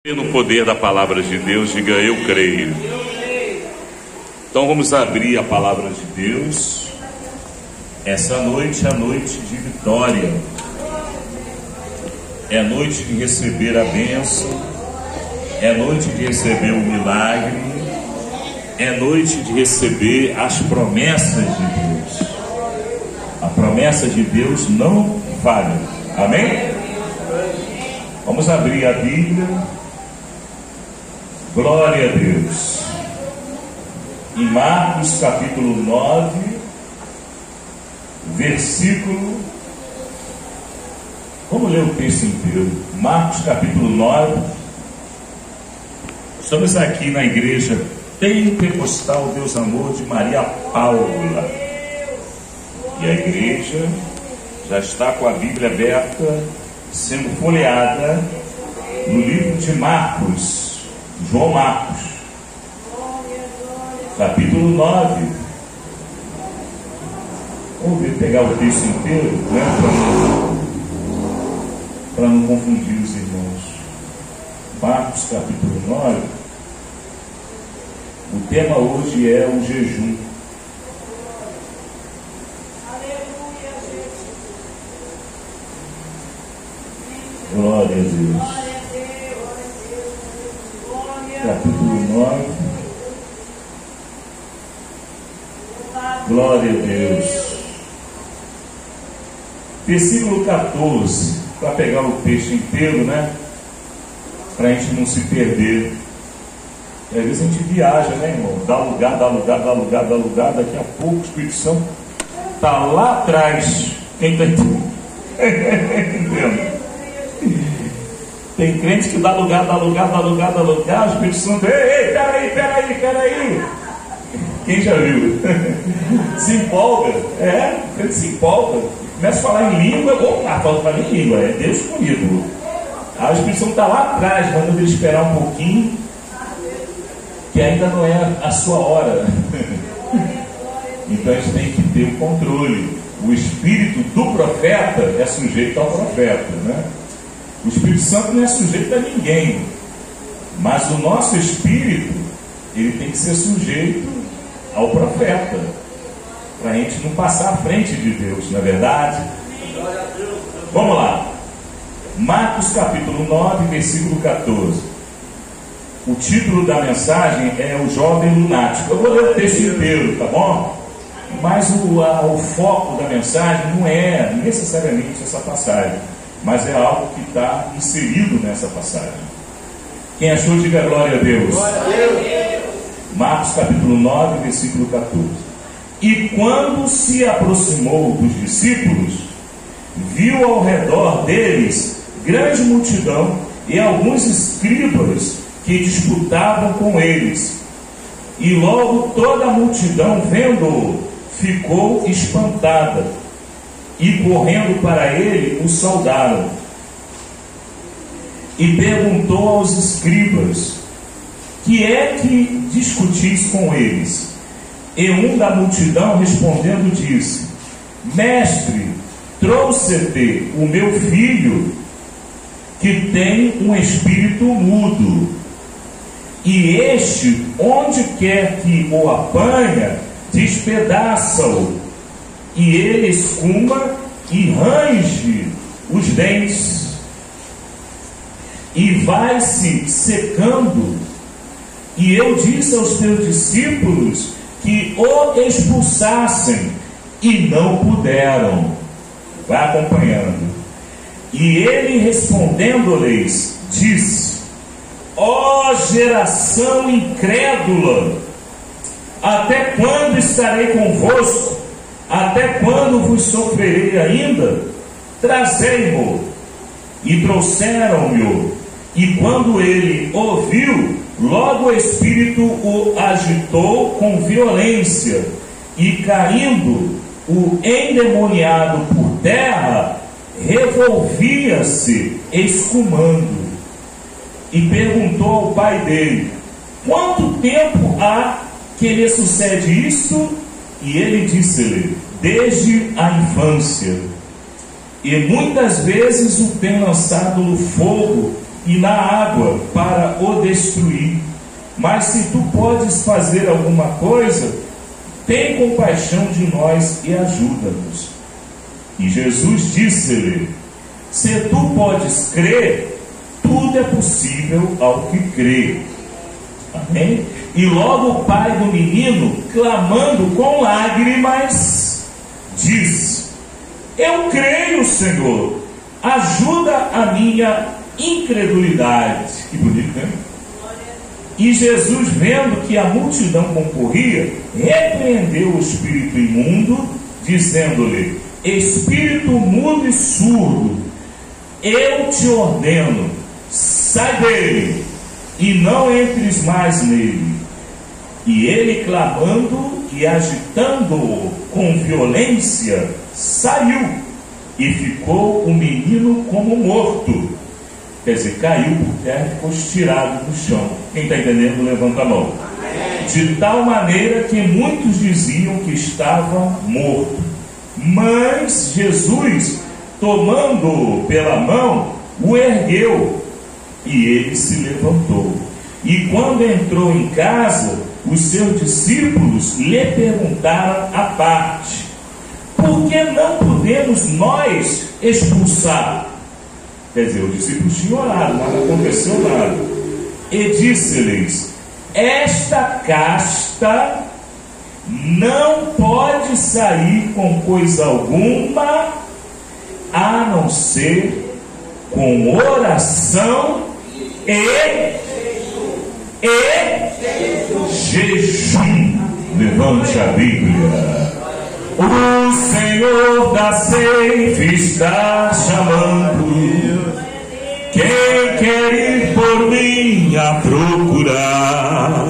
No poder da palavra de Deus, diga eu creio. Então vamos abrir a palavra de Deus. Essa noite é a noite de vitória, é a noite de receber a bênção, é a noite de receber o milagre, é a noite de receber as promessas de Deus. A promessa de Deus não falha, amém? Vamos abrir a Bíblia. Glória a Deus. Em Marcos capítulo 9, versículo. Vamos ler o texto inteiro. Marcos capítulo 9. Estamos aqui na igreja Pentecostal Deus Amor de Maria Paula. E a igreja já está com a Bíblia aberta, sendo folheada no livro de Marcos. João Marcos, capítulo 9. Vamos ver, pegar o texto inteiro, né? Para não confundir os irmãos. Marcos, capítulo 9. O tema hoje é o jejum. Glória a Deus. Capítulo 9. Glória a Deus. Versículo 14. Para pegar o texto inteiro, né? Para a gente não se perder. E às vezes a gente viaja, né, irmão? Dá lugar. Daqui a pouco o Espírito Santo está lá atrás. Quem está entendendo? Tem crente que dá lugar, o Espírito Santo, ei, peraí. Quem já viu? Se empolga, o crente se empolga, começa a falar em língua, fala em língua, é Deus comigo. Aí o Espírito Santo está lá atrás, mandando ele esperar um pouquinho, que ainda não é a sua hora. Então a gente tem que ter o controle. O espírito do profeta é sujeito ao profeta, né? O Espírito Santo não é sujeito a ninguém, mas o nosso espírito, ele tem que ser sujeito ao profeta, para a gente não passar à frente de Deus, não é verdade? Vamos lá. Marcos capítulo 9, versículo 14. O título da mensagem é O Jovem Lunático. Eu vou ler o texto inteiro, tá bom? Mas o foco da mensagem não é necessariamente essa passagem, mas é algo que está inserido nessa passagem. Quem achou, diga glória a Deus. Glória a Deus. Marcos capítulo 9, versículo 14. E quando se aproximou dos discípulos, viu ao redor deles grande multidão e alguns escribas que disputavam com eles. E logo toda a multidão, vendo-o, ficou espantada. E correndo para ele, o saudaram. E perguntou aos escribas: que é que discutis com eles? E um da multidão respondendo disse: Mestre, trouxe-te o meu filho, que tem um espírito mudo. E este, onde quer que o apanha, despedaça-o. E ele escuma e range os dentes, e vai-se secando. E eu disse aos teus discípulos que o expulsassem, e não puderam. Vai acompanhando. E ele respondendo-lhes, disse: ó geração incrédula, até quando estarei convosco? Até quando vos sofrerei ainda? Trazei-mo. E trouxeram-me. E quando ele ouviu, logo o espírito o agitou com violência. E caindo o endemoniado por terra, revolvia-se escumando. E perguntou ao pai dele: quanto tempo há que lhe sucede isto? E ele disse-lhe: desde a infância. E muitas vezes o tem lançado no fogo, e na água para o destruir. Mas se tu podes fazer alguma coisa, tem compaixão de nós e ajuda-nos. E Jesus disse-lhe: se tu podes crer, tudo é possível ao que crê. Amém? E logo o pai do menino, clamando com lágrimas, disse: eu creio, Senhor, ajuda a minha incredulidade. Que bonito, né? E Jesus, vendo que a multidão concorria, repreendeu o espírito imundo, dizendo-lhe: espírito mudo e surdo, eu te ordeno, sai dele, e não entres mais nele. E ele, clamando e agitando-o com violência, saiu, e ficou o menino como morto. Quer dizer, caiu por terra e ficou estirado no chão. Quem está entendendo, levanta a mão. De tal maneira que muitos diziam que estava morto. Mas Jesus, tomando-o pela mão, o ergueu, e ele se levantou. E quando entrou em casa, os seus discípulos lhe perguntaram à parte: por que não podemos nós expulsar? Quer dizer, os discípulos tinham orado, mas não aconteceu nada. E disse-lhes: esta casta não pode sair com coisa alguma, a não ser com oração e jejum. Levante a Bíblia. O Senhor da ceifa está chamando. Quem quer ir por mim a procurar?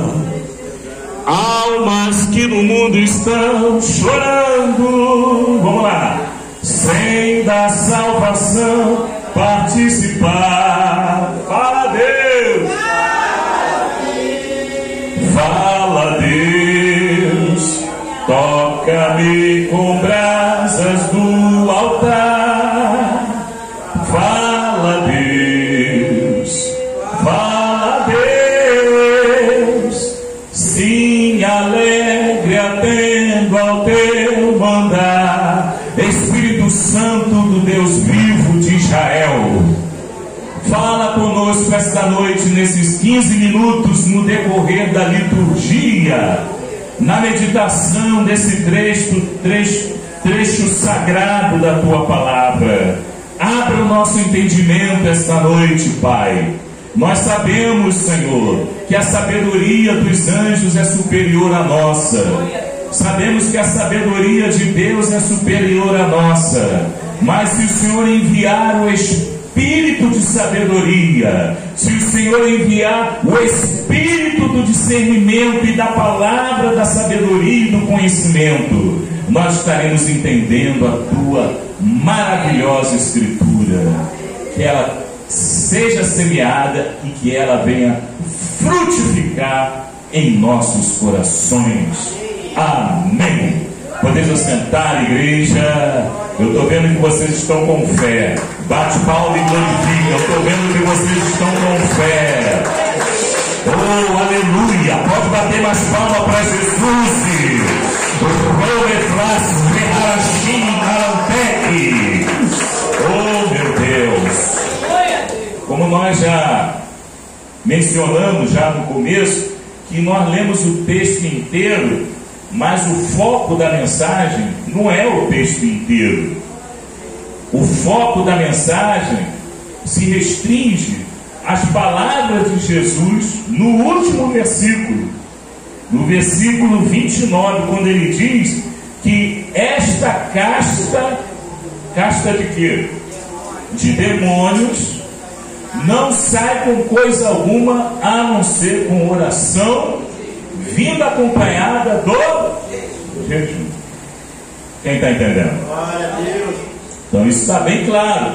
Almas que no mundo estão chorando. Vamos lá. Sem da salvação participar. Fala, Deus. Fala, Deus. Toca-me com brasas do altar. Fala, Deus. Fala, Deus. Sim, alegre atendo ao teu mandar. Espírito Santo do Deus vivo de Israel, fala conosco esta noite, nesses 15 minutos, no decorrer da liturgia, na meditação desse trecho sagrado da tua palavra. Abra o nosso entendimento esta noite, Pai. Nós sabemos, Senhor, que a sabedoria dos anjos é superior à nossa. Sabemos que a sabedoria de Deus é superior à nossa. Mas se o Senhor enviar o Espírito de sabedoria, se o Senhor enviar o Espírito do discernimento e da palavra da sabedoria e do conhecimento, nós estaremos entendendo a tua maravilhosa Escritura. Que ela seja semeada e que ela venha frutificar em nossos corações. Amém. Podeis assentar, igreja. Eu estou vendo que vocês estão com fé. Bate palma e glorifica. Eu estou vendo que vocês estão com fé. Oh, aleluia. Pode bater mais palma para Jesus. Oh, meu Deus. Como nós já mencionamos já no começo, que nós lemos o texto inteiro, mas o foco da mensagem não é o texto inteiro. O foco da mensagem se restringe às palavras de Jesus no último versículo, no versículo 29, quando ele diz que esta casta de quê? De demônios, não sai com coisa alguma a não ser com oração, vindo acompanhada do jejum. Quem está entendendo? Então isso está bem claro.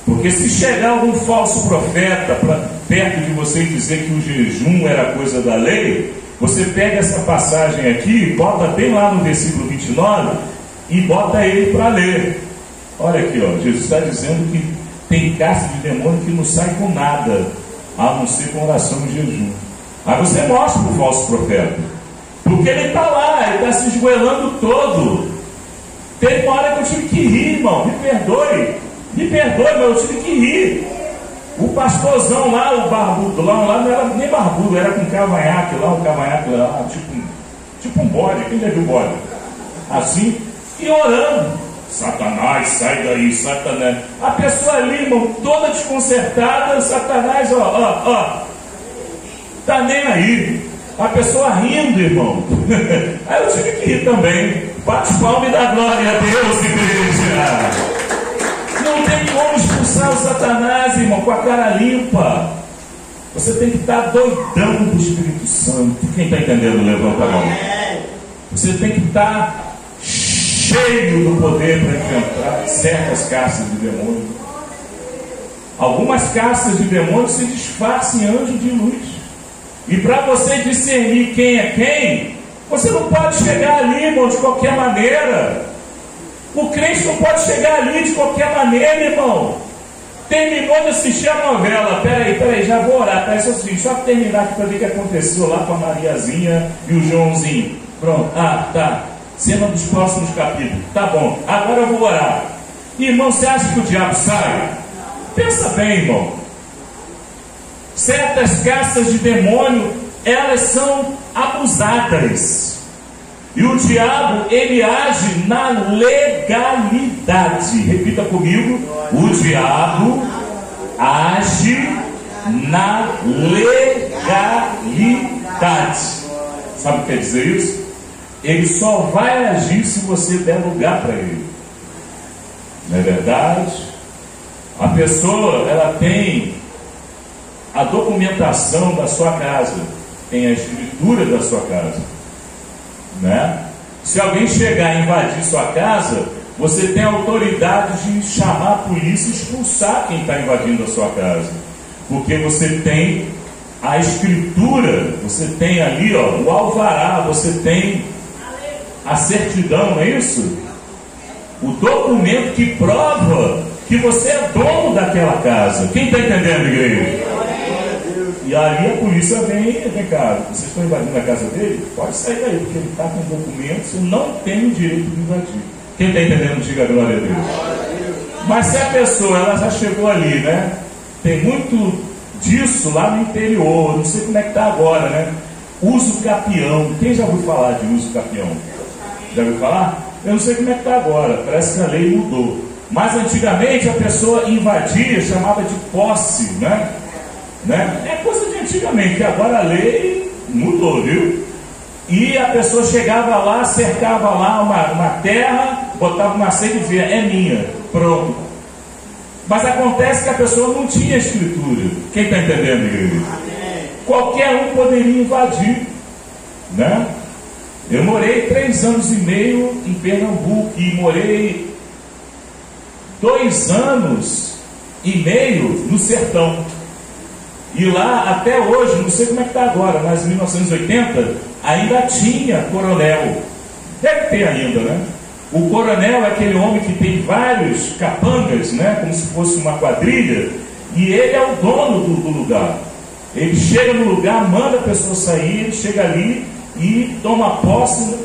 Porque se chegar algum falso profeta perto de você e dizer que o jejum era coisa da lei, você pega essa passagem aqui, bota bem lá no versículo 29 e bota ele para ler. Olha aqui, ó, Jesus está dizendo que tem casta de demônio que não sai com nada, a não ser com oração e jejum. Aí você mostra para o falso profeta, porque ele está lá, ele está se esgoelando todo. Teve uma hora que eu tive que rir, irmão, me perdoe, mas eu tive que rir. O pastorzão lá, o barbudo lá não era nem barbudo, era com cavanhaque lá, um cavanhaque lá, tipo um bode. Quem já viu bode? Assim, e orando: Satanás, sai daí, Satanás. A pessoa ali, irmão, toda desconcertada, Satanás, tá nem aí. A pessoa rindo, irmão. Aí eu tive que rir também. Bate palma e dá glória a Deus, igreja. Não tem como expulsar o Satanás, irmão, com a cara limpa. Você tem que estar doidão do Espírito Santo. Quem está entendendo, levanta a mão. Você tem que estar cheio do poder para enfrentar certas castas de demônio. Algumas castas de demônio se disfarçam em anjo de luz. E para você discernir quem é quem, você não pode chegar ali, irmão, de qualquer maneira. O crente não pode chegar ali de qualquer maneira, irmão. Terminou de assistir a novela. Peraí, já vou orar. Peraí, só terminar aqui para ver o que aconteceu lá com a Mariazinha e o Joãozinho. Pronto, tá. Cena dos próximos capítulos. Tá bom, agora eu vou orar. Irmão, você acha que o diabo sai? Pensa bem, irmão. Certas castas de demônio, elas são abusadas. E o diabo, ele age na legalidade. Repita comigo: o diabo age na legalidade. Sabe o que quer dizer isso? Ele só vai agir se você der lugar para ele. Não é verdade? A pessoa, ela tem a documentação da sua casa, tem a escritura da sua casa, né? Se alguém chegar e invadir sua casa, você tem a autoridade de chamar a polícia e expulsar quem está invadindo a sua casa, porque você tem a escritura, você tem ali, o alvará, você tem a certidão, não é isso? O documento que prova que você é dono daquela casa. Quem está entendendo, igreja? E ali a polícia vem cá, vocês estão invadindo a casa dele? Pode sair daí, porque ele está com documentos e não tem o direito de invadir. Quem está entendendo, diga glória a Deus. Mas se a pessoa, ela já chegou ali, né? Tem muito disso lá no interior, não sei como é que está agora, né? Uso capião. Quem já ouviu falar de uso capião? Já ouviu falar? Eu não sei como é que está agora, parece que a lei mudou. Mas antigamente a pessoa invadia, chamava de posse, né? É coisa de antigamente, que agora a lei mudou, viu? E a pessoa chegava lá, cercava lá uma terra, botava uma cerca e dizia: é minha, pronto. Mas acontece que a pessoa não tinha escritura. Quem está entendendo, igreja? Qualquer um poderia invadir, né? Eu morei 3 anos e meio em Pernambuco e morei 2 anos e meio no sertão. E lá, até hoje, não sei como é que está agora, mas em 1980 ainda tinha coronel. Deve ter ainda, né? O coronel é aquele homem que tem vários capangas, né? Como se fosse uma quadrilha, e ele é o dono do lugar. Ele chega no lugar, manda a pessoa sair, ele chega ali e toma posse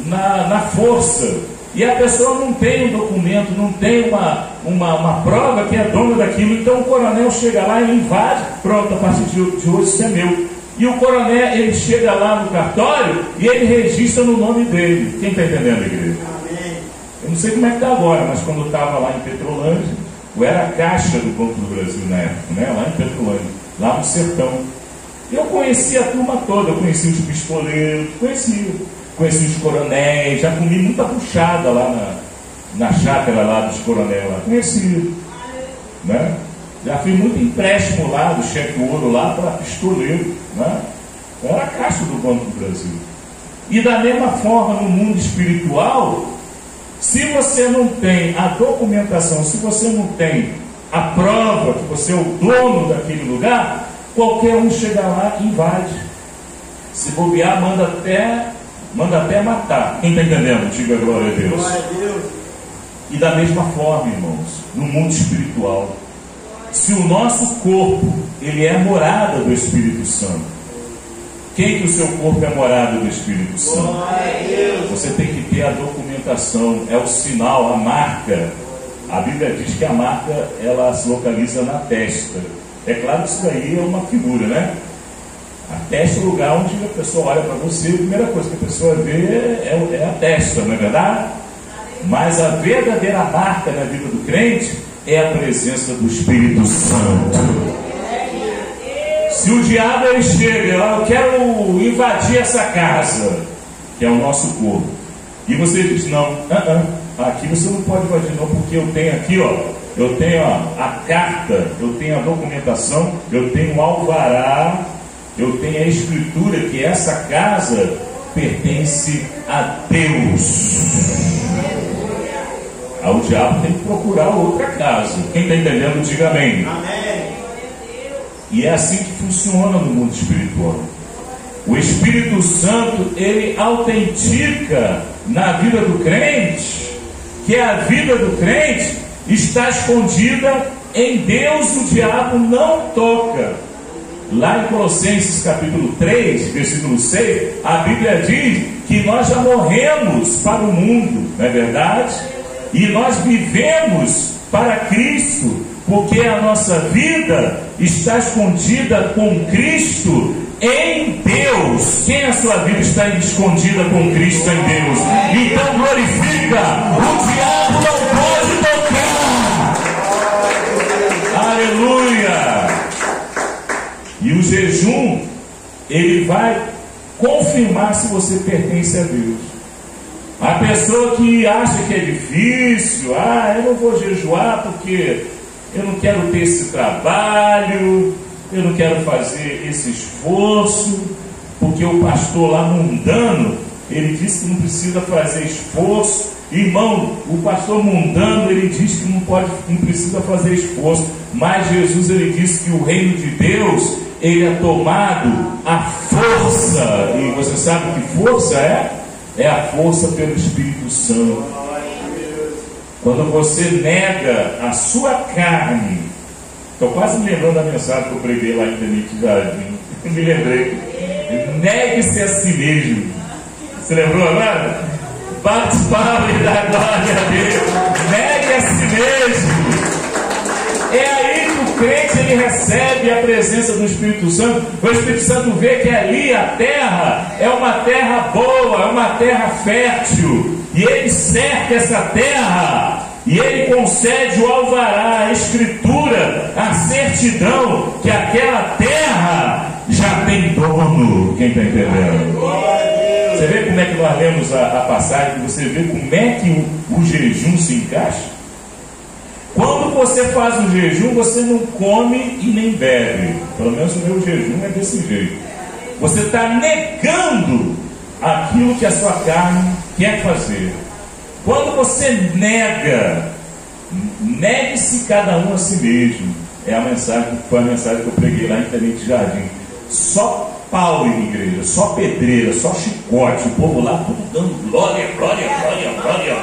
na força. E a pessoa não tem um documento, não tem uma prova que é dona daquilo. Então o coronel chega lá e invade. Pronto, a partir de hoje isso é meu. E o coronel, ele chega lá no cartório e ele registra no nome dele. Quem está entendendo, igreja? Amém. Eu não sei como é que está agora, mas quando eu estava lá em Petrolândia, eu era a caixa do Banco do Brasil na época, né? Lá em Petrolândia, lá no sertão. Eu conhecia a turma toda, eu conhecia os pistoleiros, conheci os coronéis, já comi muita buchada lá na chácara lá dos coronéis lá, conheci, né? Já fiz muito empréstimo lá do cheque ouro lá para pistoleiro, né? Eu era a caixa do Banco do Brasil. E da mesma forma no mundo espiritual, se você não tem a documentação, se você não tem a prova que você é o dono daquele lugar, qualquer um chega lá e invade. Se bobear, manda até matar. Quem está entendendo? Diga glória a Deus. Glória a Deus. E da mesma forma, irmãos, no mundo espiritual, se o nosso corpo, ele é a morada do Espírito Santo, quem que o seu corpo é a morada do Espírito Santo? Você tem que ter a documentação, é o sinal, a marca. A Bíblia diz que a marca, ela se localiza na testa. É claro que isso daí é uma figura, né? A testa é o lugar onde a pessoa olha para você, a primeira coisa que a pessoa vê é a testa, não é verdade? Mas a verdadeira marca na vida do crente é a presença do Espírito Santo. Se o diabo ele chega, eu quero invadir essa casa, que é o nosso corpo, e você diz, não, aqui você não pode invadir não, porque eu tenho aqui, eu tenho a carta, eu tenho a documentação, eu tenho o alvará, eu tenho a escritura que essa casa pertence a Deus. O diabo tem que procurar outra casa. Quem está entendendo, diga amém. Amém. E é assim que funciona no mundo espiritual. O Espírito Santo, ele autentica na vida do crente que a vida do crente está escondida em Deus, o diabo não toca. Lá em Colossenses capítulo 3, versículo 6, a Bíblia diz que nós já morremos para o mundo, não é verdade? E nós vivemos para Cristo, porque a nossa vida está escondida com Cristo em Deus. Quem a sua vida está escondida com Cristo em Deus? Então glorifica, o diabo não pode tocar. Aleluia! E o jejum, ele vai confirmar se você pertence a Deus. A pessoa que acha que é difícil, eu não vou jejuar porque eu não quero ter esse trabalho, eu não quero fazer esse esforço, porque o pastor lá mundano, ele disse que não precisa fazer esforço. Irmão, o pastor mundano, ele diz que não precisa fazer esforço, mas Jesus, ele disse que o reino de Deus, ele é tomado à força. E você sabe que força é? É a força pelo Espírito Santo. Quando você nega a sua carne, estou quase me lembrando da mensagem que eu preguei lá em Tenente Jardim, me lembrei, negue-se a si mesmo. Você lembrou agora? Bate palmas e dá glória a Deus. Negue a si mesmo. É aí que o crente ele recebe a presença do Espírito Santo. O Espírito Santo vê que ali a terra é uma terra boa, é uma terra fértil, e ele cerca essa terra, e ele concede o alvará, a escritura, a certidão que aquela terra já tem dono. Quem está entendendo? Você vê como é que nós lemos a passagem, você vê como é que o jejum se encaixa? Quando você faz um jejum, você não come e nem bebe. Pelo menos o meu jejum é desse jeito. Você está negando aquilo que a sua carne quer fazer. Quando você nega, negue-se cada um a si mesmo. É a mensagem, foi a mensagem que eu preguei lá em Tenente Jardim. Só pau em igreja, só pedreira, só chicote, o povo lá tudo dando glória, glória, glória, glória,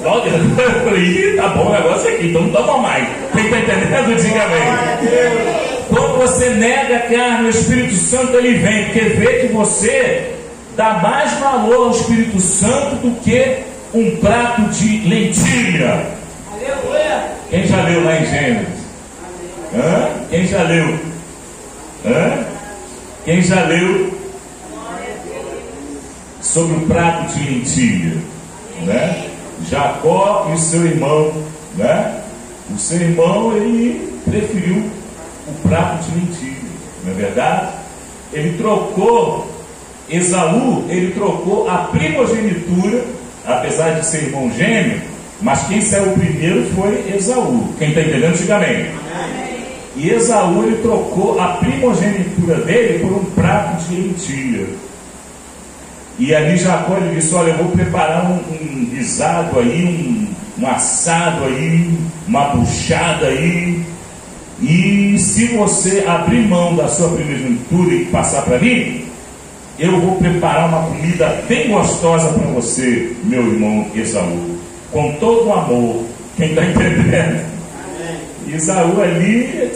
glória. Eu falei, tá bom o negócio aqui, então não toma mais. Quem está entendendo, diga amém. Quando você nega a carne, o Espírito Santo ele vem, porque vê que você dá mais valor ao Espírito Santo do que um prato de lentilha. Quem já leu lá em Gênesis? Quem já leu? Quem já leu sobre o prato de lentilha, né? Jacó e o seu irmão, né? O seu irmão, ele preferiu o prato de lentilha, não é verdade? Ele trocou, Esaú, ele trocou a primogenitura, apesar de ser irmão gêmeo, mas quem saiu primeiro foi Esaú. Quem está entendendo, diga amém. E Esaú, ele trocou a primogenitura dele por um prato de lentilha. E ali Jacó ele disse, olha, eu vou preparar um guisado aí, um assado aí, uma buchada aí, e se você abrir mão da sua primogenitura e passar para mim, eu vou preparar uma comida bem gostosa para você, meu irmão Esaú, com todo o amor. Quem está entendendo? E Esaú ali,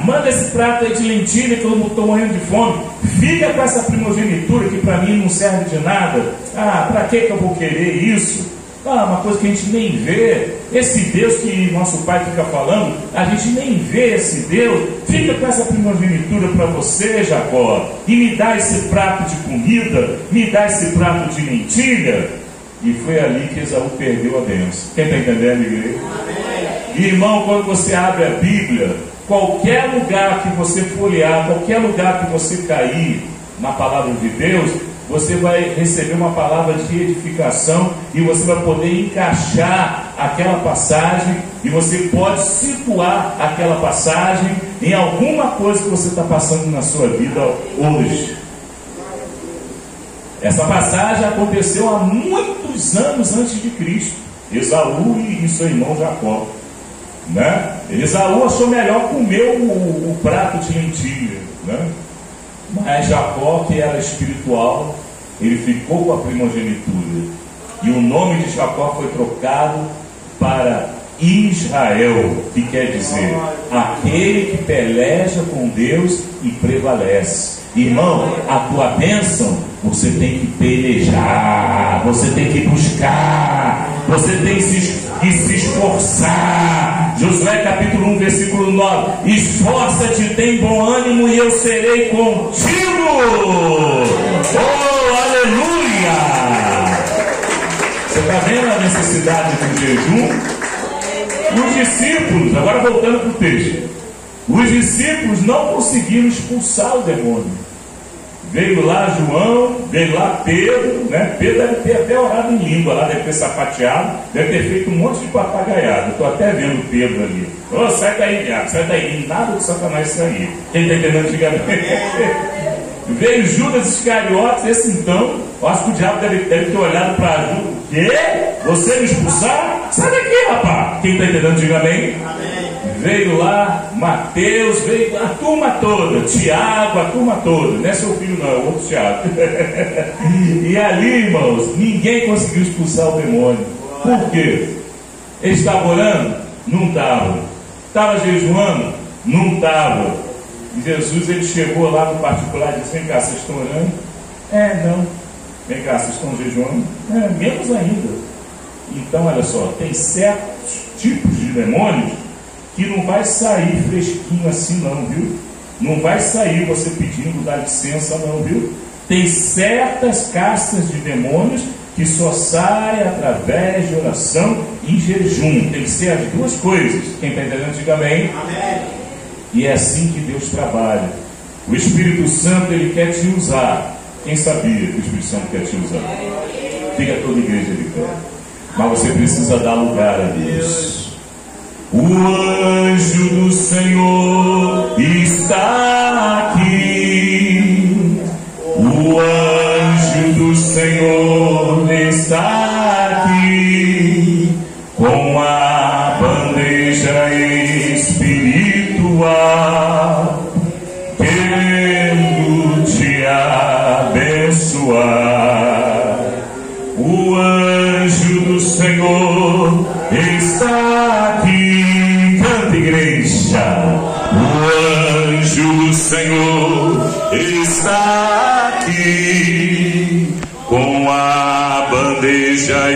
manda esse prato aí de lentilha que eu não estou morrendo de fome. Fica com essa primogenitura que para mim não serve de nada. Para que eu vou querer isso? Uma coisa que a gente nem vê. Esse Deus que nosso pai fica falando, a gente nem vê esse Deus. Fica com essa primogenitura para você, Jacó, e me dá esse prato de comida, me dá esse prato de lentilha. E foi ali que Esaú perdeu a bênção. Quem está entendendo, igreja? E, irmão, quando você abre a Bíblia, qualquer lugar que você folhear, qualquer lugar que você cair na palavra de Deus, você vai receber uma palavra de edificação e você vai poder encaixar aquela passagem e você pode situar aquela passagem em alguma coisa que você está passando na sua vida hoje. Essa passagem aconteceu há muitos anos antes de Cristo. Esaú e seu irmão Jacó, né? Esaú achou melhor comer o prato de lentilha, né? Mas Jacó, que era espiritual, ele ficou com a primogenitura. E o nome de Jacó foi trocado para Israel, que quer dizer aquele que peleja com Deus e prevalece. Irmão, a tua bênção, você tem que pelejar, você tem que buscar, você tem que se esforçar. Josué capítulo 1, versículo 9: esforça-te, tem bom ânimo e eu serei contigo. Oh, aleluia! Você está vendo a necessidade do jejum? Os discípulos, agora voltando para o texto, os discípulos não conseguiram expulsar o demônio. Veio lá João, veio lá Pedro, né? Pedro deve ter até orado em língua lá, deve ter sapateado, deve ter feito um monte de papagaiado. Estou até vendo Pedro ali. Sai daí, diabo, sai daí. Nada de Satanás sair. Quem está entendendo antigamente? Veio Judas Iscariotes, esse então, eu acho que o diabo deve ter olhado para Judas. O quê? Você me expulsar? Sai daqui, rapaz. Quem está entendendo, diga amém. Veio lá Mateus, veio a turma toda, Tiago, a turma toda, não é seu filho não, é o outro Tiago. E ali, irmãos, ninguém conseguiu expulsar o demônio. Por quê? Eles estavam orando? Não estavam. Estava jejuando? Não estava. E Jesus, ele chegou lá no particular e disse: vem cá, vocês estão orando? Não. Vem cá, vocês estão jejuando? Menos ainda. Então, olha só, tem certos tipos de demônios que não vai sair fresquinho assim não, viu? Não vai sair você pedindo dá licença não, viu? Tem certas castas de demônios que só saem através de oração e jejum. Tem que ser as duas coisas. Quem está entendendo, diga amém. Amém. E é assim que Deus trabalha. O Espírito Santo, ele quer te usar. Quem sabia que o Espírito Santo quer te usar? Fica toda a igreja de pé. Mas você precisa dar lugar a Deus. O anjo do Senhor está aqui. O anjo do Senhor está aqui com a bandeja espiritual, querendo te abençoar. O anjo do Senhor está aqui. Canta, igreja. O anjo do Senhor está aqui com a bandeja